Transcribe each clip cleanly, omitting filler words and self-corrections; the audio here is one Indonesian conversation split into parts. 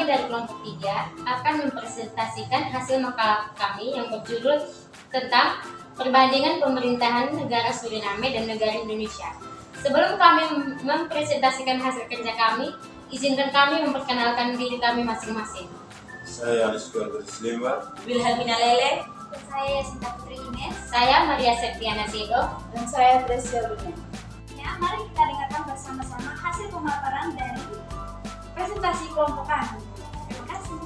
kami dari kelompok 3 akan mempresentasikan hasil makalah kami yang berjudul tentang perbandingan pemerintahan negara Suriname dan negara Indonesia. Sebelum kami mempresentasikan hasil kerja kami, izinkan kami memperkenalkan diri kami masing-masing. Saya Aniska Berslima, Wilhelmina Lele, Saya Sinta Putri Ines. Saya Maria Septiana Sedo. dan saya Tresia Luna. Ya, mari kita dengarkan bersama-sama hasil pemaparan dari presentasi kelompok kami. Terima kasih.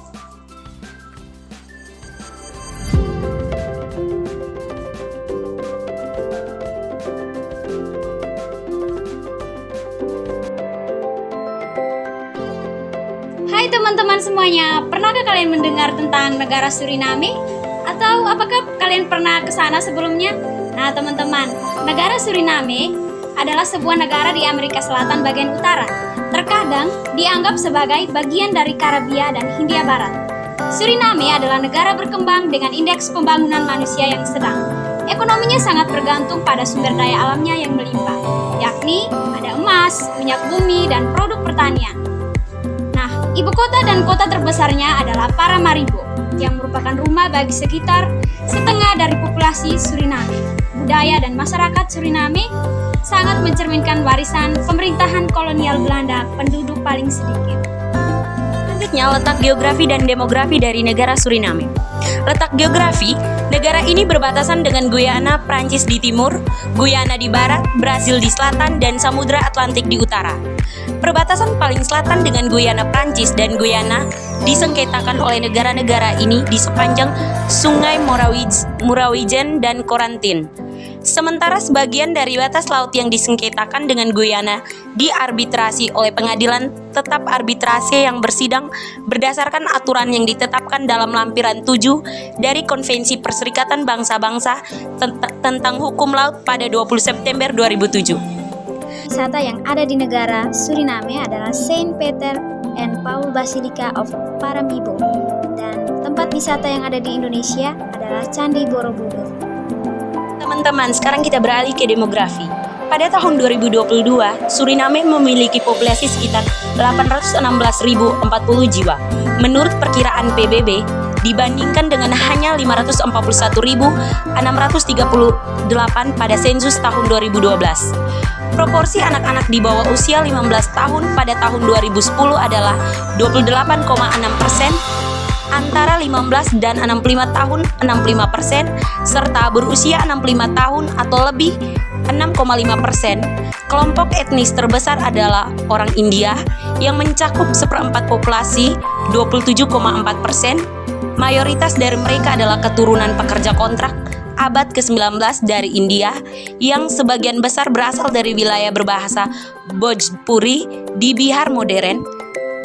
Hai teman-teman semuanya, pernahkah kalian mendengar tentang negara Suriname? Atau apakah kalian pernah ke sana sebelumnya? Nah teman-teman, negara Suriname adalah sebuah negara di Amerika Selatan bagian utara. Terkadang dianggap sebagai bagian dari Karibia dan Hindia Barat. Suriname adalah negara berkembang dengan indeks pembangunan manusia yang sedang. Ekonominya sangat bergantung pada sumber daya alamnya yang melimpah, yakni ada emas, minyak bumi, dan produk pertanian. Nah, ibu kota dan kota terbesarnya adalah Paramaribo, yang merupakan rumah bagi sekitar setengah dari populasi Suriname. Budaya dan masyarakat Suriname sangat mencerminkan warisan pemerintahan kolonial Belanda penduduk paling sedikit. Selanjutnya, letak geografi dan demografi dari negara Suriname. Letak geografi, negara ini berbatasan dengan Guyana, Prancis di timur, Guyana di barat, Brasil di selatan, dan Samudra Atlantik di utara. Perbatasan paling selatan dengan Guyana Prancis dan Guyana disengketakan oleh negara-negara ini di sepanjang Sungai Murawijen dan Corentin. Sementara sebagian dari batas laut yang disengketakan dengan Guyana diarbitrasi oleh pengadilan tetap arbitrase yang bersidang berdasarkan aturan yang ditetapkan dalam lampiran 7 dari Konvensi Perserikatan Bangsa-Bangsa tentang Hukum Laut pada 20 September 2007. Wisata yang ada di negara Suriname adalah Saint Peter and Paul Basilica of Paramaribo, dan tempat wisata yang ada di Indonesia adalah Candi Borobudur. Teman-teman, sekarang kita beralih ke demografi. Pada tahun 2022, Suriname memiliki populasi sekitar 816.040 jiwa. Menurut perkiraan PBB, dibandingkan dengan hanya 541.638 pada sensus tahun 2012. Proporsi anak-anak di bawah usia 15 tahun pada tahun 2010 adalah 28,6%, antara 15 dan 65 tahun 65%, serta berusia 65 tahun atau lebih 6,5%. Kelompok etnis terbesar adalah orang India yang mencakup seperempat populasi 27,4%. Mayoritas dari mereka adalah keturunan pekerja kontrak abad ke-19 dari India yang sebagian besar berasal dari wilayah berbahasa Bhojpuri di Bihar modern,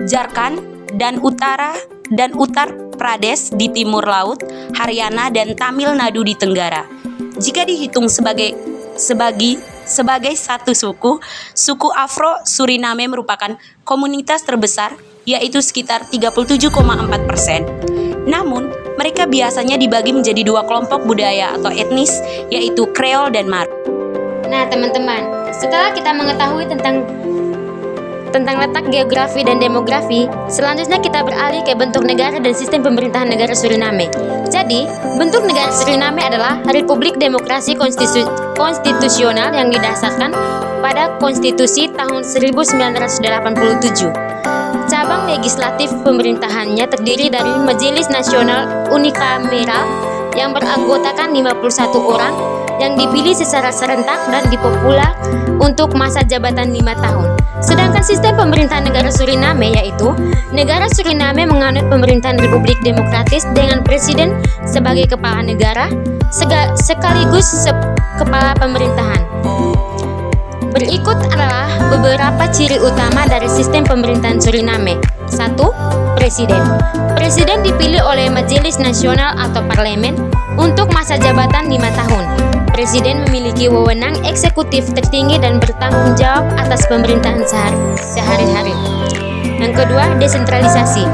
Jharkhand dan Uttar Pradesh di timur laut, Haryana dan Tamil Nadu di tenggara. Jika dihitung sebagai satu suku Afro-Suriname merupakan komunitas terbesar, yaitu sekitar 37,4%. Namun, mereka biasanya dibagi menjadi dua kelompok budaya atau etnis, yaitu Creole dan Mar. Nah teman-teman, setelah kita mengetahui tentang letak geografi dan demografi, selanjutnya kita beralih ke bentuk negara dan sistem pemerintahan negara Suriname. Jadi, bentuk negara Suriname adalah Republik Demokrasi Konstitusional yang didasarkan pada Konstitusi tahun 1987. Cabang legislatif pemerintahannya terdiri dari Majelis Nasional Unikameral yang beranggotakan 51 orang yang dipilih secara serentak dan dipopuler untuk masa jabatan 5 tahun. Sedangkan sistem pemerintahan negara Suriname yaitu negara Suriname menganut pemerintahan Republik Demokratis dengan presiden sebagai kepala negara sekaligus kepala pemerintahan. Berikut adalah beberapa ciri utama dari sistem pemerintahan Suriname. 1. Presiden. Presiden dipilih oleh Majelis Nasional atau Parlemen untuk masa jabatan 5 tahun. Presiden memiliki wewenang eksekutif tertinggi dan bertanggung jawab atas pemerintahan sehari-hari. Yang kedua, desentralisasi.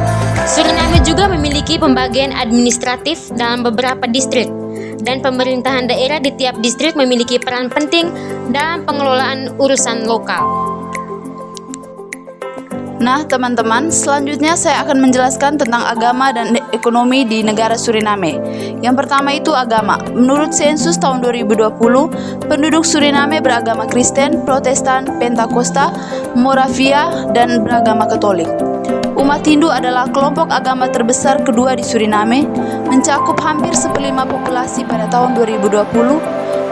Suriname juga memiliki pembagian administratif dalam beberapa distrik, dan pemerintahan daerah di tiap distrik memiliki peran penting dalam pengelolaan urusan lokal. Nah, teman-teman, selanjutnya saya akan menjelaskan tentang agama dan ekonomi di negara Suriname. Yang pertama itu agama. Menurut sensus tahun 2020, penduduk Suriname beragama Kristen, Protestan, Pentakosta, Moravia, dan beragama Katolik. Umat Hindu adalah kelompok agama terbesar kedua di Suriname, mencakup hampir 1/5 populasi pada tahun 2020.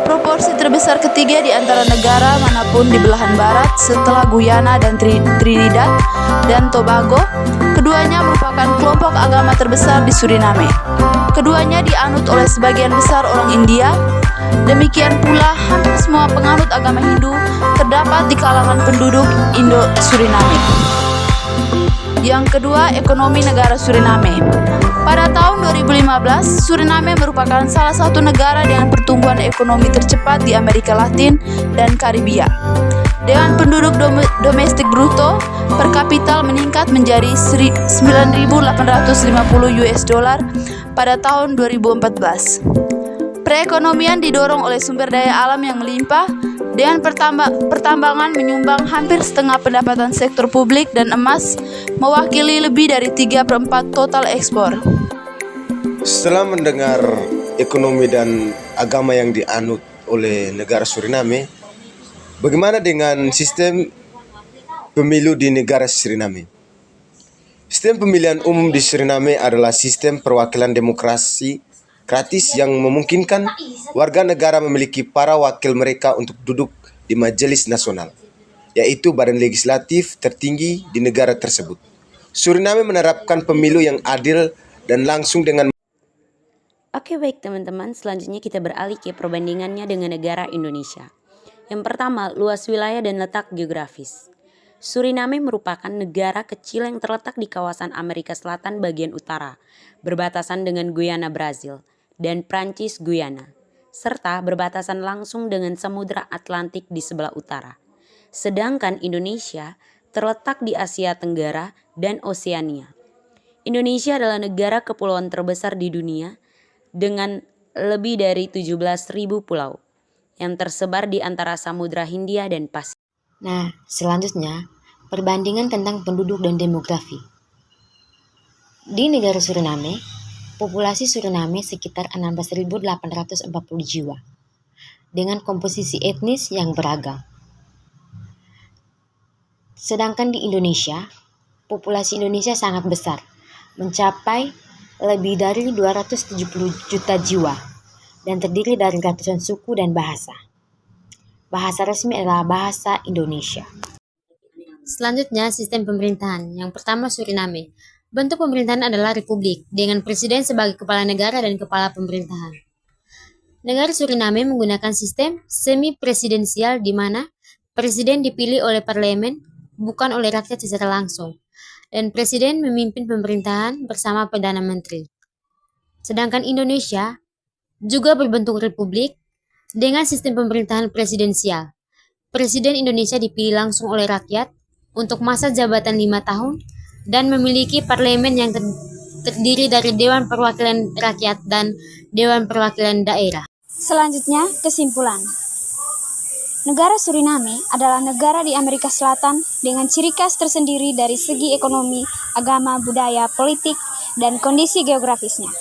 Proporsi terbesar ketiga di antara negara manapun di belahan barat setelah Guyana dan Trinidad dan Tobago. Keduanya merupakan kelompok agama terbesar di Suriname. Keduanya dianut oleh sebagian besar orang India. Demikian pula hampir semua penganut agama Hindu terdapat di kalangan penduduk Indo-Suriname. Yang kedua, ekonomi negara Suriname. Pada tahun 2015, Suriname merupakan salah satu negara dengan pertumbuhan ekonomi tercepat di Amerika Latin dan Karibia. Dengan penduduk domestik bruto per kapita meningkat menjadi 9.850 US dollar pada tahun 2014. Perekonomian didorong oleh sumber daya alam yang melimpah, dengan pertambangan menyumbang hampir setengah pendapatan sektor publik dan emas mewakili lebih dari 3/4 total ekspor. Setelah mendengar ekonomi dan agama yang dianut oleh negara Suriname, bagaimana dengan sistem pemilu di negara Suriname? Sistem pemilihan umum di Suriname adalah sistem perwakilan demokrasi gratis yang memungkinkan warga negara memiliki para wakil mereka untuk duduk di Majelis Nasional, yaitu badan legislatif tertinggi di negara tersebut. Suriname menerapkan pemilu yang adil dan langsung dengan. Oke, baik teman-teman, selanjutnya kita beralih ke perbandingannya dengan negara Indonesia. Yang pertama, luas wilayah dan letak geografis. Suriname merupakan negara kecil yang terletak di kawasan Amerika Selatan bagian utara, berbatasan dengan Guyana Brazil dan Prancis Guyana, serta berbatasan langsung dengan Samudra Atlantik di sebelah utara. Sedangkan Indonesia terletak di Asia Tenggara dan Oseania. Indonesia adalah negara kepulauan terbesar di dunia dengan lebih dari 17.000 pulau yang tersebar di antara Samudra Hindia dan Pasifik. Nah, selanjutnya, perbandingan tentang penduduk dan demografi. Di negara Suriname, populasi Suriname sekitar 16.840 jiwa, dengan komposisi etnis yang beragam. Sedangkan di Indonesia, populasi Indonesia sangat besar, mencapai lebih dari 270 juta jiwa, dan terdiri dari ratusan suku dan bahasa. Bahasa resmi adalah bahasa Indonesia. Selanjutnya, sistem pemerintahan. Yang pertama, Suriname. Bentuk pemerintahan adalah republik, dengan presiden sebagai kepala negara dan kepala pemerintahan. Negara Suriname menggunakan sistem semi-presidensial di mana presiden dipilih oleh parlemen, bukan oleh rakyat secara langsung, dan presiden memimpin pemerintahan bersama Perdana Menteri. Sedangkan Indonesia juga berbentuk republik dengan sistem pemerintahan presidensial. Presiden Indonesia dipilih langsung oleh rakyat untuk masa jabatan 5 tahun dan memiliki parlemen yang terdiri dari Dewan Perwakilan Rakyat dan Dewan Perwakilan Daerah. Selanjutnya, kesimpulan. Negara Suriname adalah negara di Amerika Selatan dengan ciri khas tersendiri dari segi ekonomi, agama, budaya, politik, dan kondisi geografisnya.